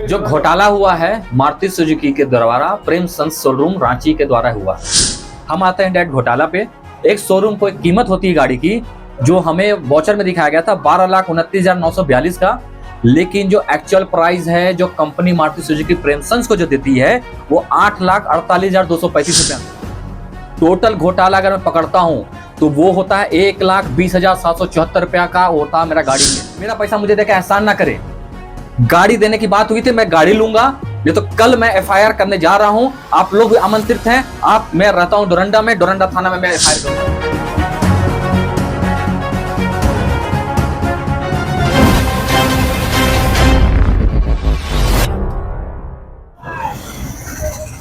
जो घोटाला हुआ है मारुति सुजुकी के द्वारा प्रेम संस शोरूम रांची के द्वारा हुआ। हम आते हैं डायरेक्ट घोटाला पे। एक शोरूम को एक कीमत होती है गाड़ी की जो हमें वॉचर में दिखाया गया था 12,29,942 का, लेकिन जो एक्चुअल प्राइस है जो कंपनी मारुति सुजुकी प्रेम संस को जो देती है वो 8,48,235 रुपया। टोटल घोटाला अगर मैं पकड़ता हूं तो वो होता है 1,20,774 रुपया का होता है मेरा गाड़ी में। मेरा पैसा मुझे देकर एहसान ना करे। गाड़ी देने की बात हुई थी, मैं गाड़ी लूंगा, ये तो कल मैं एफआईआर करने जा रहा हूं। आप लोग भी आमंत्रित हैं। मैं रहता हूं डोरंडा में, डोरंडा थाना में मैं एफआईआर करूंगा।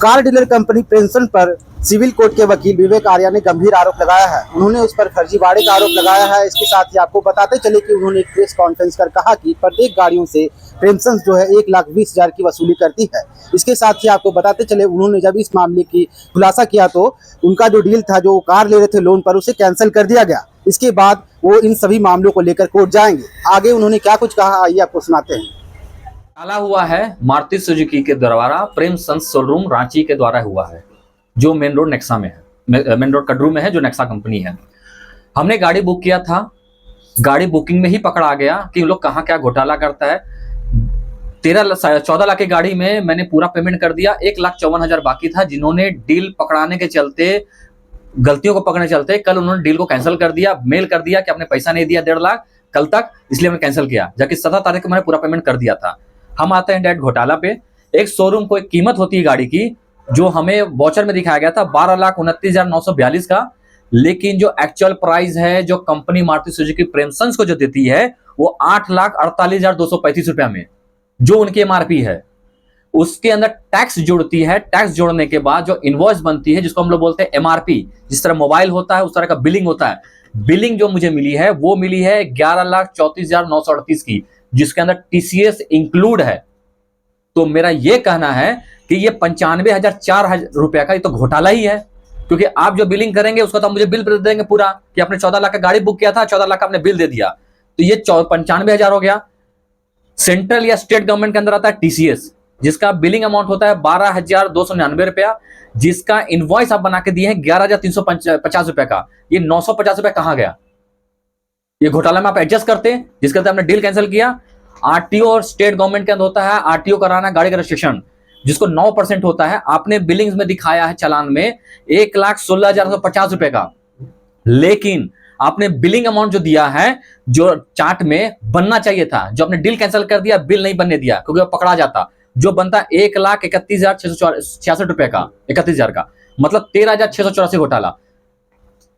कार डीलर कंपनी प्रेमसन पर सिविल कोर्ट के वकील विवेक आर्या ने गंभीर आरोप लगाया है। उन्होंने उस पर फर्जीवाड़े का आरोप लगाया है। इसके साथ ही आपको बताते चले कि उन्होंने एक प्रेस कॉन्फ्रेंस कर कहा कि प्रत्येक गाड़ियों से प्रेमसन जो है 1,20,000 की वसूली करती है। इसके साथ ही आपको बताते चले उन्होंने जब इस मामले की खुलासा किया तो उनका जो डील था, जो कार ले रहे थे लोन पर, उसे कैंसिल कर दिया गया। इसके बाद वो इन सभी मामलों को लेकर कोर्ट जाएंगे। आगे उन्होंने क्या कुछ कहा, आइए आपको सुनाते हैं। घोटाला हुआ है मारुति सुजुकी के द्वारा प्रेम संस शोरूम रांची के द्वारा हुआ है, जो मेन रोड नेक्सा में है, मेन रोड कटरू में है, जो नेक्सा कंपनी है। हमने गाड़ी बुक किया था, गाड़ी बुकिंग में ही पकड़ा गया कि लोग कहाँ क्या घोटाला करता है। 14 लाख की गाड़ी में मैंने पूरा पेमेंट कर दिया, 1,54,000 बाकी था। जिन्होंने डील पकड़ाने के चलते, गलतियों को पकड़ने चलते, कल उन्होंने डील को कैंसिल कर दिया, मेल कर दिया कि आपने पैसा नहीं दिया 1.5 लाख कल तक, इसलिए मैंने कैंसिल किया, जबकि 17 तारीख को मैंने पूरा पेमेंट कर दिया था। हम आते हैं डायरेक्ट घोटाला पे। एक शोरूम को एक कीमत होती है गाड़ी की जो हमें वॉचर में दिखाया गया था 12,29,942 का, लेकिन जो एक्चुअल प्राइस है जो कंपनी मारुति सुजुकी प्रेम संस को जो देती है वो 8,48,235 रुपया में, जो उनकी एमआरपी है। उसके अंदर टैक्स जोड़ती है। टैक्स जोड़ने के बाद जो इनवॉइस बनती है, जिसको हम लोग बोलते हैं एमआरपी, जिस तरह मोबाइल होता है उस तरह का बिलिंग होता है। बिलिंग जो मुझे मिली है वो मिली है 11,34,938 की, जिसके अंदर टीसीएस इंक्लूड है। तो मेरा यह कहना है कि ये 95,004 रुपया का ये तो घोटाला ही है, क्योंकि आप जो बिलिंग करेंगे उसका तो मुझे बिल दे देंगे पूरा कि आपने 14 लाख का गाड़ी बुक किया था, 14 लाख का आपने बिल दे दिया, तो ये 95,000 हो गया। सेंट्रल या स्टेट गवर्नमेंट के अंदर आता है टीसीएस, जिसका बिलिंग अमाउंट होता है 12,299 रुपया, जिसका इनवॉइस आप बना के दिए हैं 11,350 रुपया का। ये 950 रुपया कहां गया? ये घोटाला में आप एडजस्ट करते हैं, जिसके अंदर आपने डील कैंसिल किया। आरटीओ और स्टेट गवर्नमेंट के अंदर होता है आरटीओ कराना, गाड़ी का रजिस्ट्रेशन, जिसको 9% होता है। आपने बिलिंग्स में दिखाया है चालान में 1,16,150 रुपए का, लेकिन आपने बिलिंग अमाउंट जो दिया है, जो चार्ट में बनना चाहिए था, जो आपने डील कैंसिल कर दिया, बिल नहीं बनने दिया क्योंकि वो पकड़ा जाता, जो बनता 1,31,666 रुपए का, 31,000 का, मतलब 13,684 घोटाला।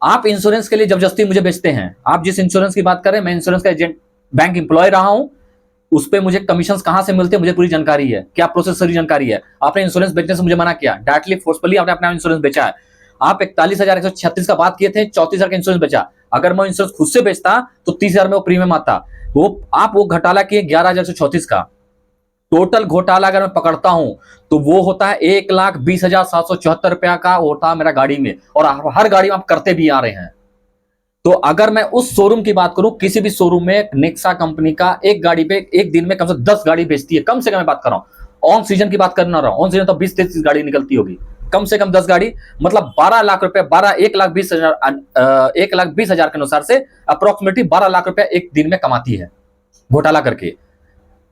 आप इंश्योरेंस के लिए जबरदस्ती मुझे बेचते हैं। आप जिस इंश्योरेंस की बात करें, मैं इंश्योरेंस का एजेंट, बैंक एम्प्लॉय रहा हूं, उस पे मुझे कमीशंस कहां से मिलते हैं मुझे पूरी जानकारी है, क्या प्रोसेस सारी जानकारी है। आपने इंश्योरेंस बेचने से मुझे मना किया, डायरेक्टली फोर्सफुली आपने अपना इंश्योरेंस बेचा है। आप 41,136 का बात किए थे, 34,000 का इंश्योरेंस बेचा। अगर मैं इंश्योरेंस खुद से बेचता तो 30,000 में वो प्रीमियम आता। वो घोटाला किए 11,134 का। टोटल घोटाला अगर मैं पकड़ता हूं तो वो होता है 1,20,774 रुपया का होता है मेरा गाड़ी में, और हर गाड़ी में आप करते भी आ रहे हैं। तो अगर मैं उस शोरूम की बात करूं, किसी भी शोरूम में नेक्सा कंपनी का एक गाड़ी पे एक दिन में कम से कम 10 गाड़ी बेचती है, कम से कम। मैं बात कर रहा हूं ऑन सीजन की बात करना रहा हूं, ऑन सीजन तो 20-30 गाड़ी निकलती होगी, कम से कम 10 गाड़ी, मतलब 12 लाख रुपए, 1,20,000 के अनुसार से अप्रोक्सीमेटली 12 लाख रुपए एक दिन में कमाती है घोटाला करके।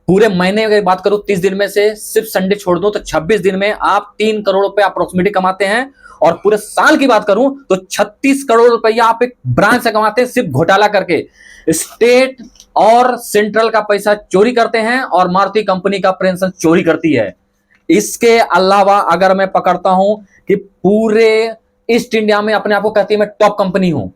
पूरे महीने की बात करूं, 30 दिन में से सिर्फ संडे छोड़ दो तो 26 दिन में आप 3 करोड़ रुपए अप्रोक्सीमेटली कमाते हैं। और पूरे साल की बात करूं तो 36 करोड़ रुपया आप एक ब्रांच से कमाते हैं, सिर्फ घोटाला करके। स्टेट और सेंट्रल का पैसा चोरी करते हैं और मारुति कंपनी का पेंशन चोरी करती है। इसके अलावा अगर मैं पकड़ता हूं कि पूरे ईस्ट इंडिया में अपने आप को कहती है मैं टॉप कंपनी हूं,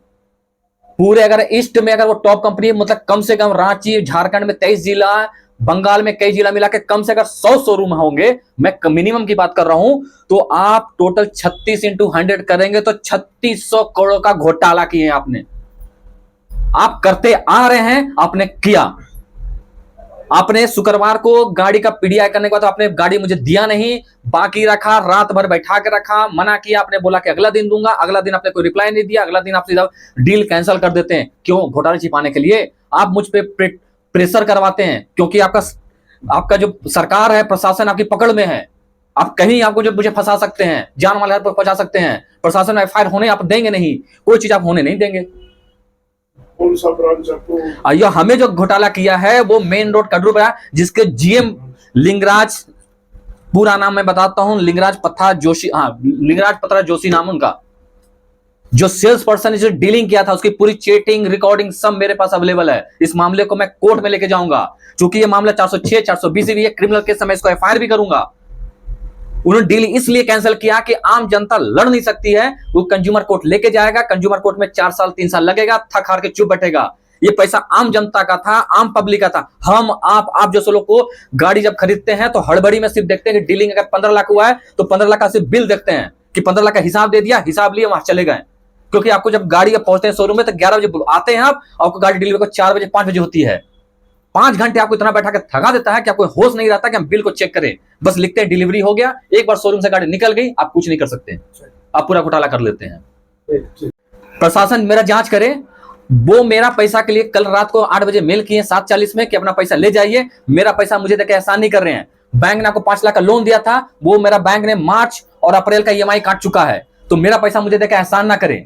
पूरे अगर ईस्ट में अगर वो टॉप कंपनी है, मतलब कम से कम रांची, झारखंड में 23 जिला, बंगाल में कई जिला मिला के कम से कम 100 शोरूम होंगे, मैं मिनिमम की बात कर रहा हूं, तो आप टोटल 36 × 100 करेंगे तो 3600 करोड़ का घोटाला किए आपने। आप करते आ रहे हैं, आपने किया। आपने शुक्रवार को गाड़ी का पीडीआई करने के बाद आपने गाड़ी मुझे दिया नहीं, बाकी रखा, रात भर बैठा के रखा, मना किया, आपने बोला कि अगला दिन दूंगा, अगला दिन आपने कोई रिप्लाई नहीं दिया, अगला दिन आप सीधा डील कैंसिल कर देते हैं। क्यों? घोटाला छिपाने के लिए। आप मुझ पे प्रेशर करवाते हैं, क्योंकि आपका आपका जो सरकार है, प्रशासन आपकी पकड़ में है, आप कहीं आपको जो मुझे फंसा सकते हैं, जान माल पर पहुंचा सकते हैं। प्रशासन में एफआईआर होने आप देंगे नहीं, कोई चीज आप होने नहीं देंगे। कौन सा ब्रांच आपको? अयो हमें जो घोटाला किया है वो मेन रोड कड्रू पे, जिसके जीएम लिंगराज, पूरा नाम मैं बताता हूं, लिंगराज पत्था जोशी, हाँ लिंगराज पत्रा जोशी नाम उनका, जो सेल्स पर्सन जो डीलिंग किया था उसकी पूरी चैटिंग रिकॉर्डिंग सब मेरे पास अवेलेबल है। इस मामले को मैं कोर्ट में लेके जाऊंगा, क्योंकि ये मामला 406 420 भी है, क्रिमिनल केस, मैं इसको एफआईआर भी करूंगा। उन्होंने डील इसलिए कैंसिल किया कि आम जनता लड़ नहीं सकती है, वो कंज्यूमर कोर्ट लेके जाएगा, कंज्यूमर कोर्ट में 4 साल 3 साल लगेगा, थक हार के चुप बैठेगा। ये पैसा आम जनता का था, आम पब्लिक का था। हम आप जैसे लोग को गाड़ी जब खरीदते हैं तो हड़बड़ी में सिर्फ देखते हैं कि डीलिंग अगर 15 लाख हुआ है तो 15 लाख का सिर्फ बिल देखते हैं कि 15 लाख का हिसाब दे दिया, हिसाब लिए वहां चले गए। क्योंकि आपको जब गाड़ी पहुंचते हैं शोरूम में तो 11 बजे आते हैं आप, आपको गाड़ी डिलीवरी को 4 बजे 5 बजे होती है। 5 घंटे आपको इतना बैठा के थका देता है कि आपको होश नहीं रहता कि हम बिल को चेक करें, बस लिखते हैं डिलीवरी हो गया। एक बार शोरूम से गाड़ी निकल गई, आप कुछ नहीं कर सकते, आप पूरा घोटाला कर लेते हैं। प्रशासन मेरा जांच करे। वो मेरा पैसा के लिए कल रात को 8 बजे मेल किए 7:40 में कि अपना पैसा ले जाइए, मेरा पैसा मुझे देकर एहसान नहीं कर रहे हैं। बैंक ने आपको 5 लाख का लोन दिया था, वो मेरा बैंक ने मार्च और अप्रैल का ईएमआई काट चुका है, तो मेरा पैसा मुझे देकर एहसान ना करें।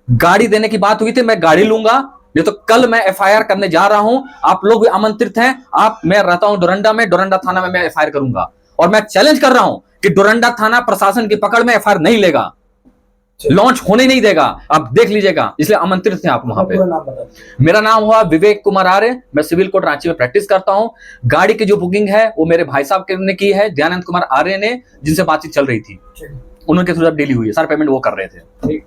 गाड़ी देने की बात हुई थी, मैं गाड़ी लूंगा, नहीं तो कल मैं एफआईआर करने जा रहा हूं। आप लोग भी आमंत्रित हैं। मैं रहता हूं डोरंडा में, डोरंडा थाना में मैं एफआईआर करूंगा, और मैं चैलेंज कर रहा हूं कि डोरंडा थाना प्रशासन की पकड़ में एफआईआर नहीं लेगा, लॉन्च होने नहीं देगा। आप देख लीजिएगा, इसलिए आमंत्रित हैं आप वहां पे। मेरा नाम हुआ विवेक कुमार आर्य, मैं सिविल कोर्ट रांची में प्रैक्टिस करता हूं। गाड़ी की जो बुकिंग है वो मेरे भाई साहब ने की है, दयानंद कुमार आर्य ने, जिनसे बातचीत चल रही थी, उनके थ्रू डील हुई है, सारा पेमेंट वो कर रहे थे।